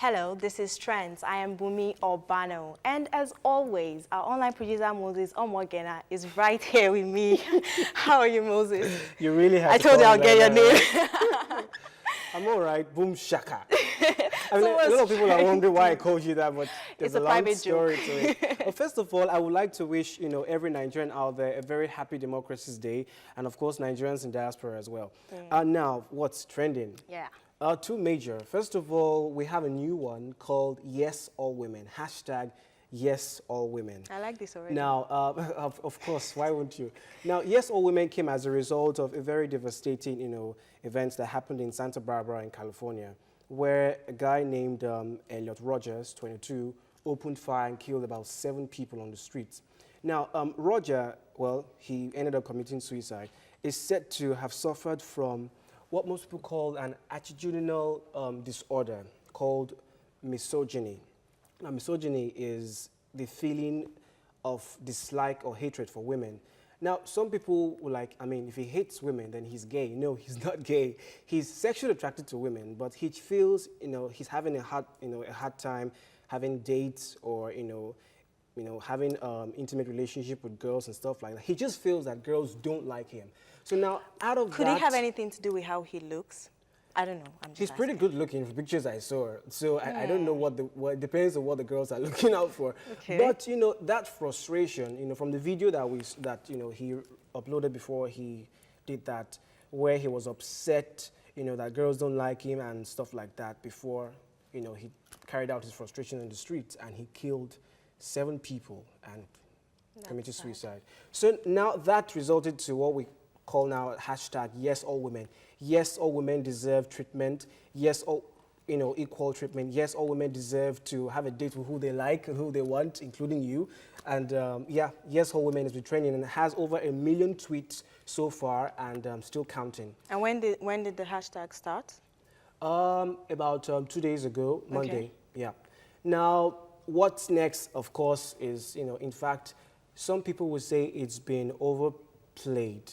Hello, this is Trends. I am Bumi Obano. And as always, our online producer Moses Omogena is right here with me. How are you, Moses? You really have I told you I'll get your name. Right? I'm all right. Boom shaka. I mean, a lot of people are wondering why I called you that, but there's a long story to it. Well, first of all, I would like to wish every Nigerian out there a very happy Democracy's Day, and of course Nigerians in diaspora as well. Now, what's trending? Yeah. Two major. First of all, we have a new one called Yes All Women. Hashtag Yes All Women. I like this already. Now, of course, why wouldn't you? Now, Yes All Women came as a result of a very devastating, events that happened in Santa Barbara in California, where a guy named Elliot Rogers, 22, opened fire and killed about 7 people on the streets. Now, Roger, well, he ended up committing suicide, is said to have suffered from what most people call an attitudinal disorder called misogyny. Now, misogyny is the feeling of dislike or hatred for women. Now, some people will if he hates women, then he's gay. No, he's not gay. He's sexually attracted to women, but he feels, he's having a hard time having dates or, having intimate relationship with girls and stuff like that. He just feels that girls don't like him. So now, out of Could it have anything to do with how he looks? I don't know. He's pretty good looking from pictures I saw. So I don't know what depends on what the girls are looking out for. Okay. But that frustration, from the video that he uploaded before he did that, where he was upset, that girls don't like him and stuff like that before, he carried out his frustration on the streets and he killed 7 people and committed suicide. So now that resulted to what we call now hashtag Yes All Women. Yes, all women deserve treatment. Yes, all equal treatment. Yes, all women deserve to have a date with who they like and who they want, including you. And Yes, all women has been trending and has over 1 million tweets so far and still counting. And when did the hashtag start? About 2 days ago, Monday. Okay. Yeah. Now, what's next, of course, is in fact, some people would say it's been overplayed.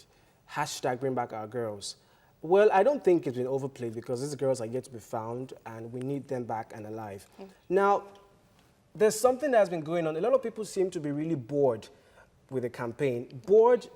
Hashtag bring back our girls. Well, I don't think it's been overplayed because these girls are yet to be found and we need them back and alive. Now, there's something that's been going on. A lot of people seem to be really bored with the campaign. Bored,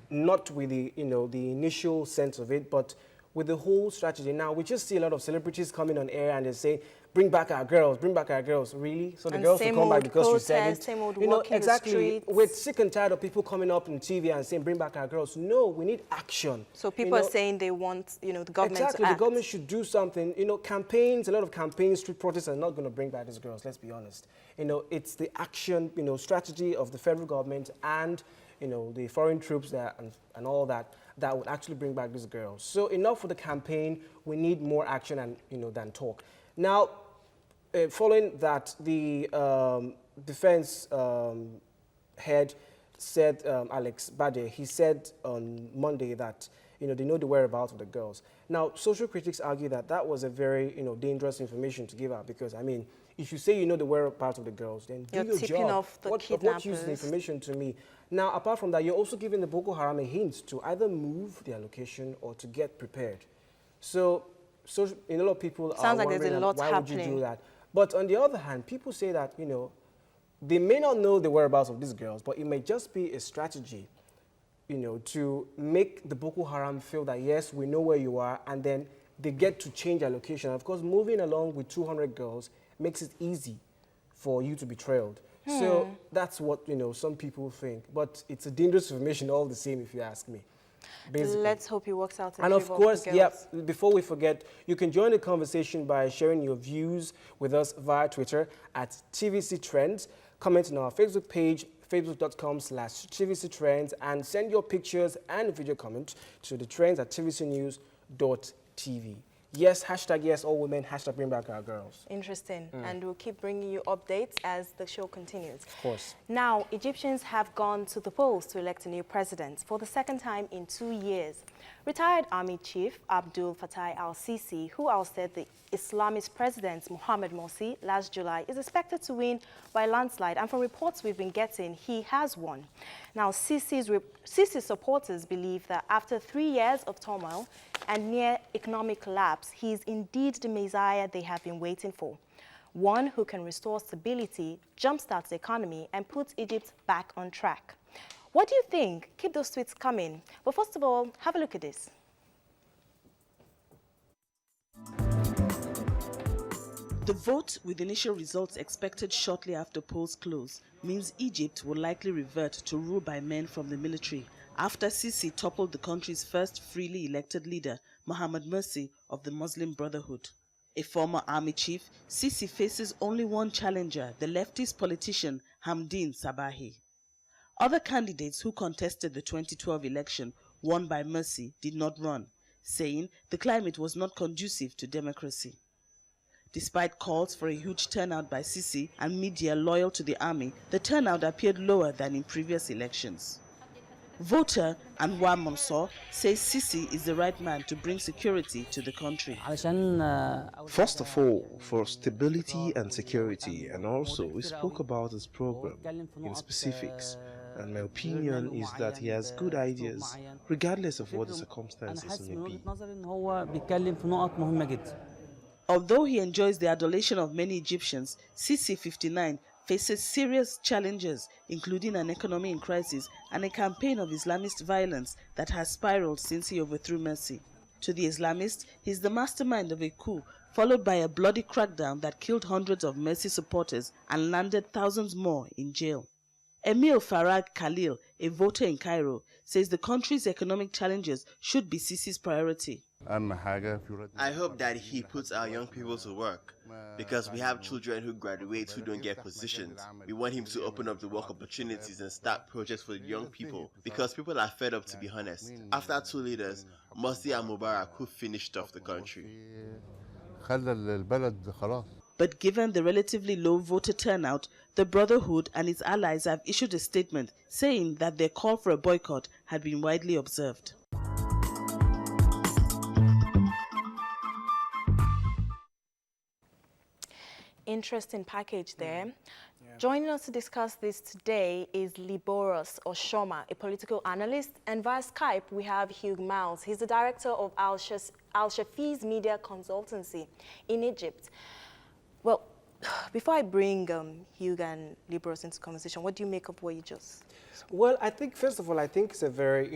not with the, the initial sense of it, but with the whole strategy. Now, we just see a lot of celebrities coming on air and they say, bring back our girls, bring back our girls. Really? So the girls will come back because you said it. Same old exactly. We're sick and tired of people coming up on TV and saying, bring back our girls. No, we need action. So people are saying they want, the government to act. The government should do something. Campaigns, a lot of campaigns, street protests are not going to bring back these girls, let's be honest. It's the action, strategy of the federal government and, the foreign troops and all that would actually bring back these girls. So enough for the campaign. We need more action and, than talk. Now, following that, the defense head said, Alex Bade, he said on Monday that, they know the whereabouts of the girls. Now, social critics argue that that was a very, dangerous information to give out because, if you say you know the whereabouts of the girls, then do your job. Off the what use the information to me? Now, apart from that, you're also giving the Boko Haram a hint to either move their location or to get prepared. So a lot of people are wondering why would you do that? But on the other hand, people say that, they may not know the whereabouts of these girls, but it may just be a strategy, to make the Boko Haram feel that, yes, we know where you are, and then they get to change their location. Of course, moving along with 200 girls makes it easy for you to be trailed. So that's what, some people think. But it's a dangerous information all the same, if you ask me. Basically. Let's hope he works out. And of course, before we forget, you can join the conversation by sharing your views with us via Twitter at TVC Trends. Comment on our Facebook page, facebook.com/TVC Trends, and send your pictures and video comment to the trends at tvcnews.tv. Yes, hashtag Yes All Women, hashtag bring back our girls. Interesting. And we'll keep bringing you updates as the show continues. Of course. Now, Egyptians have gone to the polls to elect a new president for the second time in 2 years. Retired Army Chief Abdul Fattah al-Sisi, who ousted the Islamist President Mohammed Morsi last July, is expected to win by landslide. And from reports we've been getting, he has won. Now, Sisi's supporters believe that after 3 years of turmoil and near economic collapse, he is indeed the Messiah they have been waiting for. one who can restore stability, jumpstart the economy, and put Egypt back on track. What do you think? Keep those tweets coming. But first of all, have a look at this. The vote, with initial results expected shortly after polls close, means Egypt will likely revert to rule by men from the military after Sisi toppled the country's first freely elected leader, Mohammed Morsi of the Muslim Brotherhood. A former army chief, Sisi faces only one challenger, the leftist politician Hamdin Sabahi. Other candidates who contested the 2012 election, won by Morsi, did not run, saying the climate was not conducive to democracy. Despite calls for a huge turnout by Sisi and media loyal to the army, the turnout appeared lower than in previous elections. Voter Anwar Mansour says Sisi is the right man to bring security to the country. First of all, for stability and security, and also we spoke about his program in specifics, and my opinion is that he has good ideas regardless of what the circumstances may be. Although he enjoys the adulation of many Egyptians, Sisi 59 faces serious challenges, including an economy in crisis and a campaign of Islamist violence that has spiraled since he overthrew Morsi. To the Islamists, he is the mastermind of a coup, followed by a bloody crackdown that killed hundreds of Morsi supporters and landed thousands more in jail. Emil Farag Khalil, a voter in Cairo, says the country's economic challenges should be Sisi's priority. I hope that he puts our young people to work, because we have children who graduate who don't get positions. We want him to open up the work opportunities and start projects for the young people, because people are fed up, to be honest. After two leaders, Morsi and Mubarak, who finished off the country. But given the relatively low voter turnout, the Brotherhood and its allies have issued a statement saying that their call for a boycott had been widely observed. Interesting package there. Joining us to discuss this today is Liborius Oshoma, a political analyst, and via Skype we have Hugh. He's the director of Al-Shafies Media Consultancy in Egypt. Well, before I bring Hugh and Liborius into conversation, what do you make of what you just? Well, I think, first of all, I think it's a very,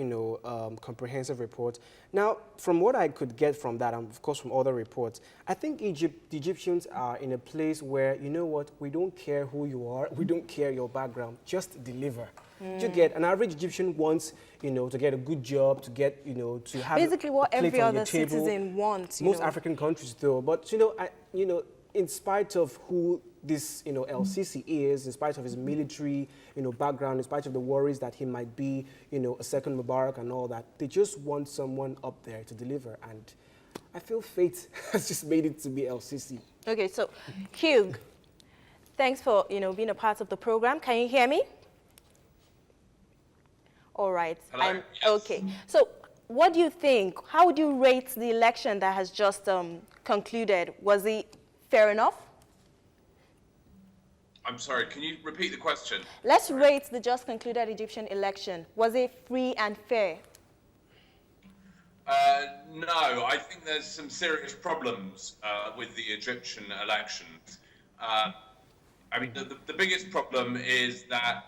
comprehensive report. Now, from what I could get from that, and of course from other reports, I think the Egyptians are in a place where, you know what, we don't care who you are, we don't care your background, just deliver. You get an average Egyptian wants, to get a good job, to get, to have basically what every other citizen wants. Most African countries do, but in spite of who this, al-Sisi is, in spite of his military, background, in spite of the worries that he might be, a second Mubarak and all that, they just want someone up there to deliver. And I feel fate has just made it to be al-Sisi. Okay, so Hugh, thanks for, being a part of the program. Can you hear me? All right. Hello? Yes. Okay. So what do you think? How would you rate the election that has just concluded? Was it fair enough? I'm sorry, can you repeat the question? Let's rate the just concluded Egyptian election. Was it free and fair? No, I think there's some serious problems with the Egyptian elections. The biggest problem is that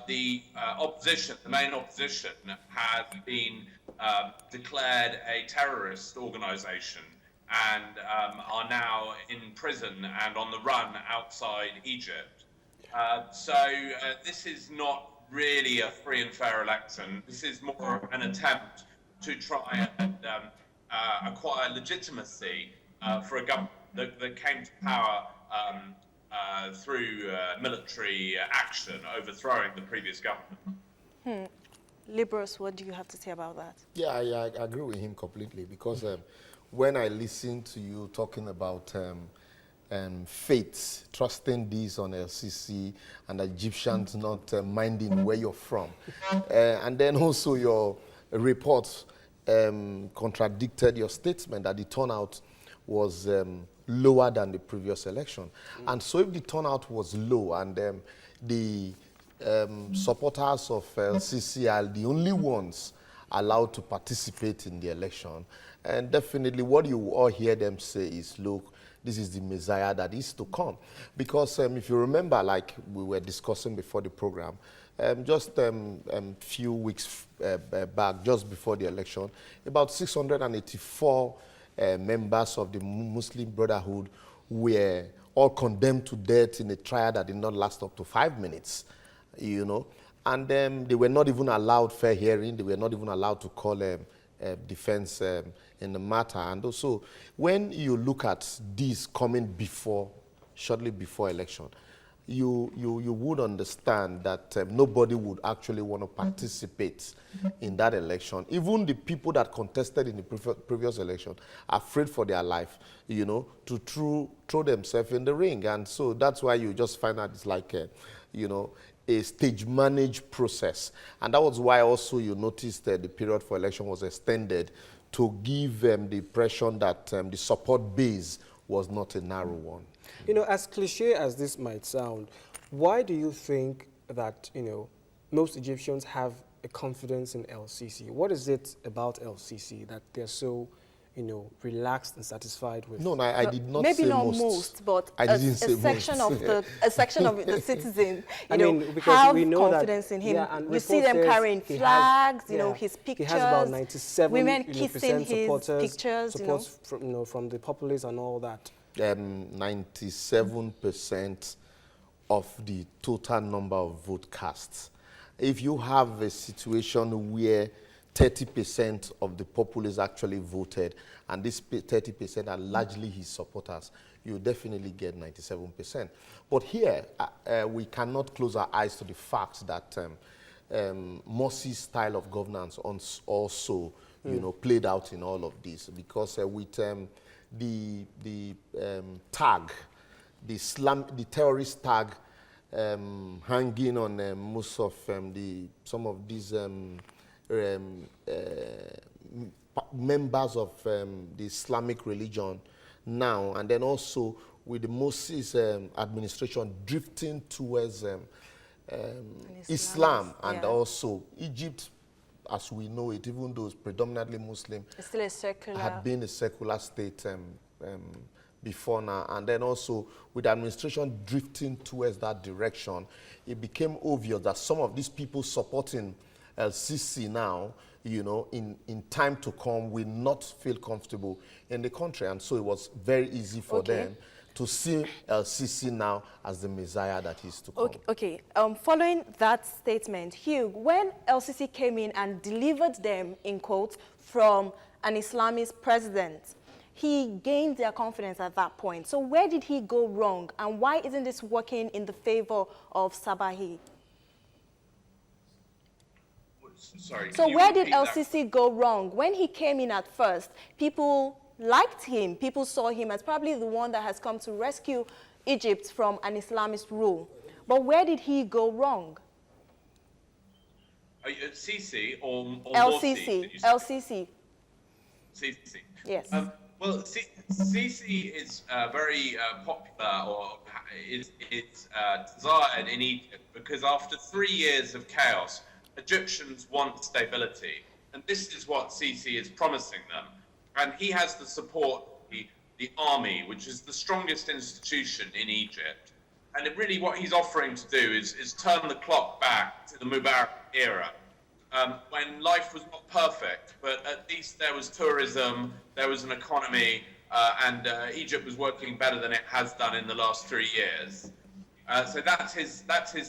the opposition, the main opposition, has been declared a terrorist organization and are now in prison and on the run outside Egypt. So this is not really a free and fair election. This is more an attempt to try and acquire legitimacy for a government that came to power through military action, overthrowing the previous government. Liborius, what do you have to say about that? Yeah, I agree with him completely, because when I listen to you talking about faith, trusting this on al-Sisi and Egyptians not minding where you're from, and then also your report contradicted your statement that the turnout was lower than the previous election. And so if the turnout was low and the supporters of al-Sisi are the only ones allowed to participate in the election, and definitely what you all hear them say is, look, this is the Messiah that is to come. Because if you remember, like we were discussing before the program, just few weeks back, just before the election, about 684 members of the Muslim Brotherhood were all condemned to death in a trial that did not last up to 5 minutes, you know. And they were not even allowed fair hearing. They were not even allowed to call defense in the matter. And also, when you look at this coming before, shortly before election, you would understand that nobody would actually want to participate in that election. Even the people that contested in the previous election are afraid for their life, you know, to throw themselves in the ring. And so that's why you just find out it's like, you know, a stage-managed process. And that was why also you noticed that the period for election was extended to give the impression that the support base was not a narrow one. You know, as cliche as this might sound, why do you think that, you know, most Egyptians have a confidence in al-Sisi? What is it about al-Sisi that they're so, you know, relaxed and satisfied with? No, I did not maybe say not most, but I a didn't say section most. of the citizen, I you mean, know, because have we know confidence that, in him. yeah, and you see them report says carrying he flags, has, you know, yeah, his pictures. He has about 97 women kissing percent his supporters, pictures, you know. from, you know, from the populace and all that. 97% of the total number of vote cast. If you have a situation where 30% of the populace actually voted, and this 30% are largely his supporters, you definitely get 97%. But here, we cannot close our eyes to the fact that Morsi's style of governance also, you know, played out in all of this, because with the tag, the terrorist tag hanging on most of some of these members of the Islamic religion now, and then also with the Morsi's administration drifting towards Islam, and yeah. also Egypt, as we know it, even though it's predominantly Muslim, It's still a secular. had been a secular state before now. And then also with the administration drifting towards that direction, it became obvious that some of these people supporting al-Sisi now, you know, in time to come, will not feel comfortable in the country. And so it was very easy for them to see al-Sisi now as the Messiah that is to come. Okay. Following that statement, Hugh, when al-Sisi came in and delivered them, in quotes, from an Islamist president, he gained their confidence at that point. So where did he go wrong, and why isn't this working in the favor of Sabahi? Sorry. So where did al-Sisi go wrong? When he came in at first, people liked him. People saw him as probably the one that has come to rescue Egypt from an Islamist rule. But where did he go wrong? Sisi or al-Sisi. Morsi? al-Sisi. Sisi. Yes. Well, Sisi is very popular, or is desired in Egypt, because after 3 years of chaos, Egyptians want stability. And this is what Sisi is promising them. And he has the support of the army, which is the strongest institution in Egypt. And really what he's offering to do is turn the clock back to the Mubarak era, when life was not perfect, but at least there was tourism, there was an economy, and Egypt was working better than it has done in the last 3 years. So that's his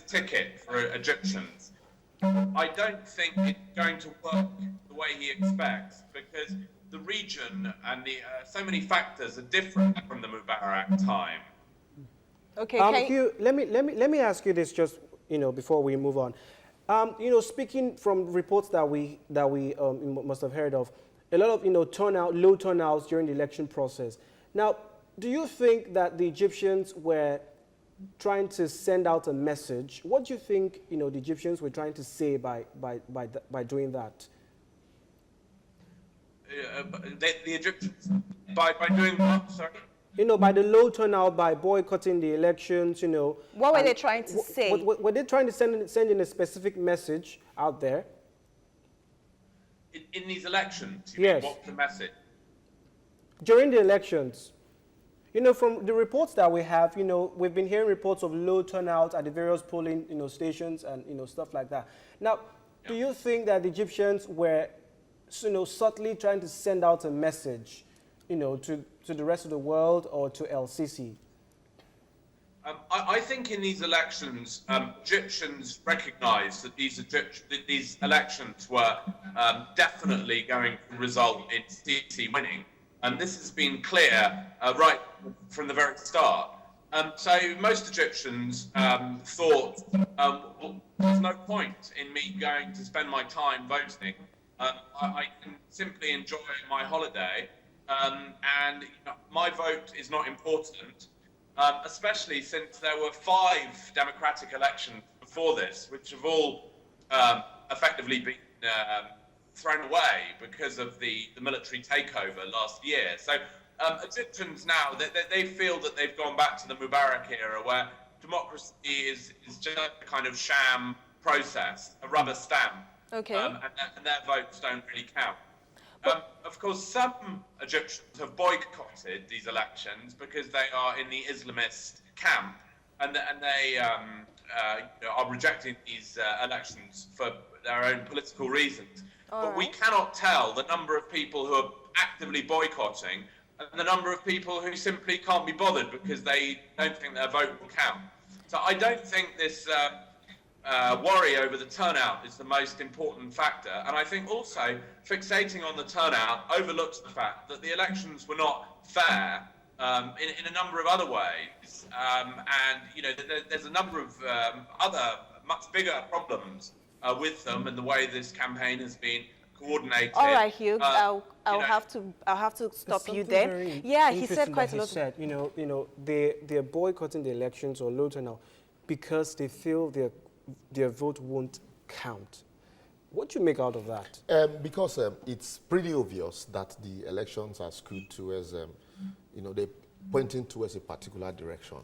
ticket for Egyptians. I don't think it's going to work the way he expects, because the region and so many factors are different from the Mubarak time. Okay. Hugh, let me ask you this, just, you know, before we move on. You know, speaking from reports that we must have heard of, a lot of, you know, low turnouts during the election process. Now, do you think that the Egyptians were trying to send out a message? What do you think, you know, the Egyptians were trying to say by doing that? The Egyptians, by doing what? Sorry. You know, by the low turnout, by boycotting the elections, you know. What were they trying to say? Were they trying to send in a specific message out there? In these elections, yes. What's the message? During the elections, You know, from the reports that we have, you know, we've been hearing reports of low turnout at the various polling, you know, stations and, you know, stuff like that. Now, do you think that the Egyptians were, you know, subtly trying to send out a message, you know, to the rest of the world or to al-Sisi? I think in these elections, Egyptians recognised that these elections were definitely going to result in Sisi winning. And this has been clear right from the very start. So most Egyptians thought, well, there's no point in me going to spend my time voting. I can simply enjoy my holiday, and you know, my vote is not important. Especially since there were 5 democratic elections before this, which have all effectively been thrown away because of the military takeover last year. So Egyptians now, they feel that they've gone back to the Mubarak era, where democracy is just a kind of sham process, a rubber stamp, and their votes don't really count. Of course, some Egyptians have boycotted these elections because they are in the Islamist camp, and they are rejecting these elections for their own political reasons. But we cannot tell the number of people who are actively boycotting and the number of people who simply can't be bothered because they don't think their vote will count. So I don't think this worry over the turnout is the most important factor, and I think also fixating on the turnout overlooks the fact that the elections were not fair in a number of other ways, and you know there's a number of other much bigger problems with them and the way this campaign has been coordinated. All right, Hugh, I'll have to stop you there. Yeah, he said quite a lot. He said, you know, they're boycotting the elections or low turnout because they feel their vote won't count. What do you make out of that? Because it's pretty obvious that the elections are skewed towards, you know, they're pointing towards a particular direction.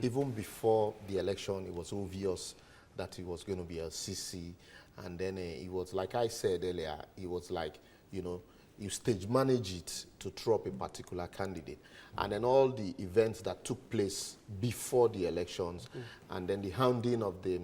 Even before the election, it was obvious that it was going to be al-Sisi, and then it was, like I said earlier, it was like, you know, you stage manage it to throw up a particular candidate. And then all the events that took place before the elections, and then the hounding of the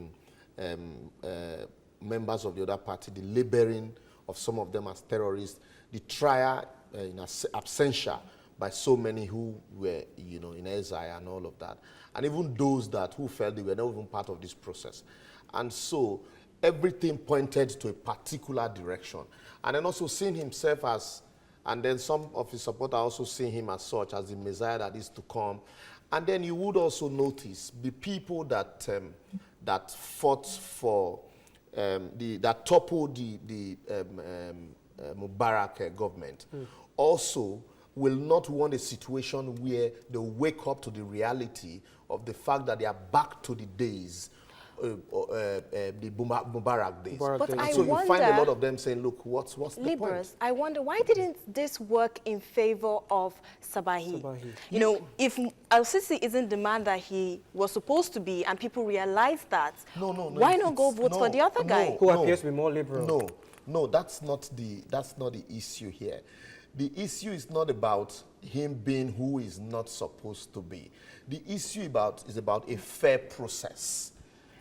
members of the other party, the labeling of some of them as terrorists, the trial in absentia by so many who were, you know, in exile and all of that. And even those who felt they were not even part of this process. And so everything pointed to a particular direction. And then also seeing himself as, and then some of his supporters also seeing him as such, as the Messiah that is to come. And then you would also notice the people that that fought for, that toppled the Mubarak government, also will not want a situation where they wake up to the reality of the fact that they are back to the days, the Mubarak days. So you find a lot of them saying, look, what's the point? I wonder, why didn't this work in favor of Sabahi? You know, if al-Sisi isn't the man that he was supposed to be and people realize that, why not go vote for the other guy? Who appears to be more liberal. No, that's not the issue here. The issue is not about him being who he's not supposed to be. The issue is about a fair process.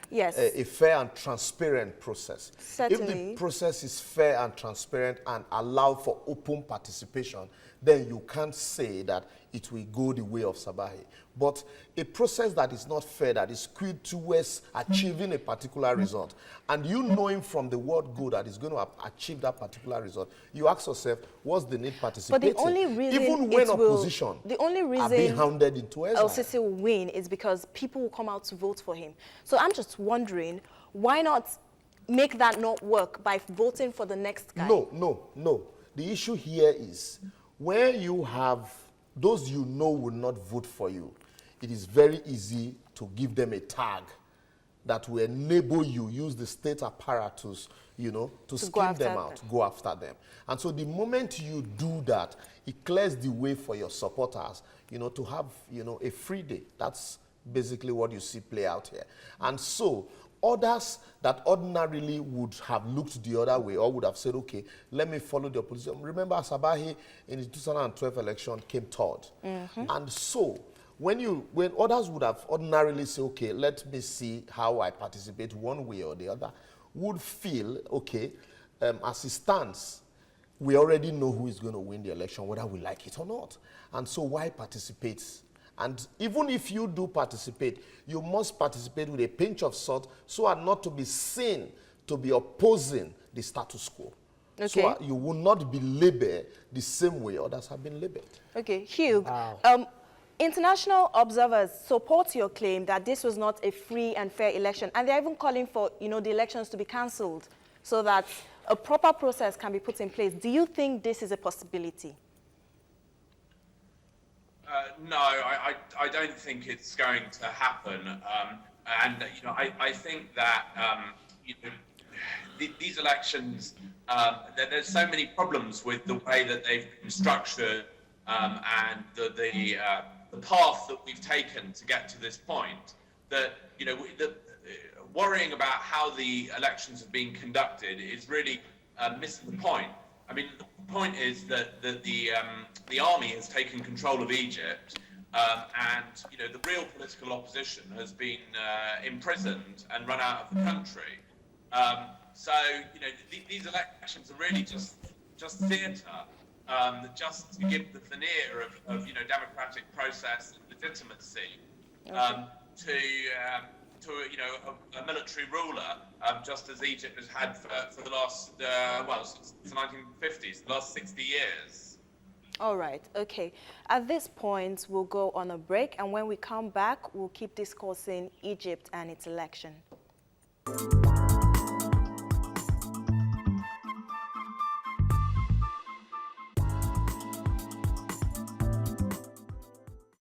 Yes. A fair and transparent process. Certainly. If the process is fair and transparent and allow for open participation, then you can't say that it will go the way of Sabahi. But a process that is not fair, that is skewed towards achieving a particular result, and you knowing from the word go that is going to achieve that particular result, you ask yourself, what's the need participating? But the only reason even when opposition are being hounded into exile, al-Sisi will win is because people will come out to vote for him. So I'm just wondering, why not make that not work by voting for the next guy? No. The issue here is where you have those you know will not vote for you, it is very easy to give them a tag that will enable you use the state apparatus, you know, to skim them out, go after them. And so the moment you do that, it clears the way for your supporters, you know, to have, you know, a free day. That's basically what you see play out here. And so others that ordinarily would have looked the other way or would have said, okay, let me follow the opposition. Remember, Sabahi in the 2012 election came third. And so when others would have ordinarily said, okay, let me see how I participate one way or the other, would feel, okay, as it stands, we already know who is going to win the election, whether we like it or not. And so why participate? And even if you do participate, you must participate with a pinch of salt so as not to be seen to be opposing the status quo. Okay. So you will not be labeled the same way others have been labeled. Okay, Hugh, international observers support your claim that this was not a free and fair election, and they're even calling for, the elections to be cancelled so that a proper process can be put in place. Do you think this is a possibility? No, I don't think it's going to happen. I think that these elections, there's so many problems with the way that they've been structured and the path that we've taken to get to this point that worrying about how the elections have been conducted is really missing the point. I mean, the point is that the army has taken control of Egypt, and the real political opposition has been imprisoned and run out of the country. So these elections are really just theatre, just to give the veneer of democratic process and legitimacy to a military ruler, just as Egypt has had for the last since the 1950s, the last 60 years. All right, okay. At this point, we'll go on a break, and when we come back, we'll keep discussing Egypt and its election.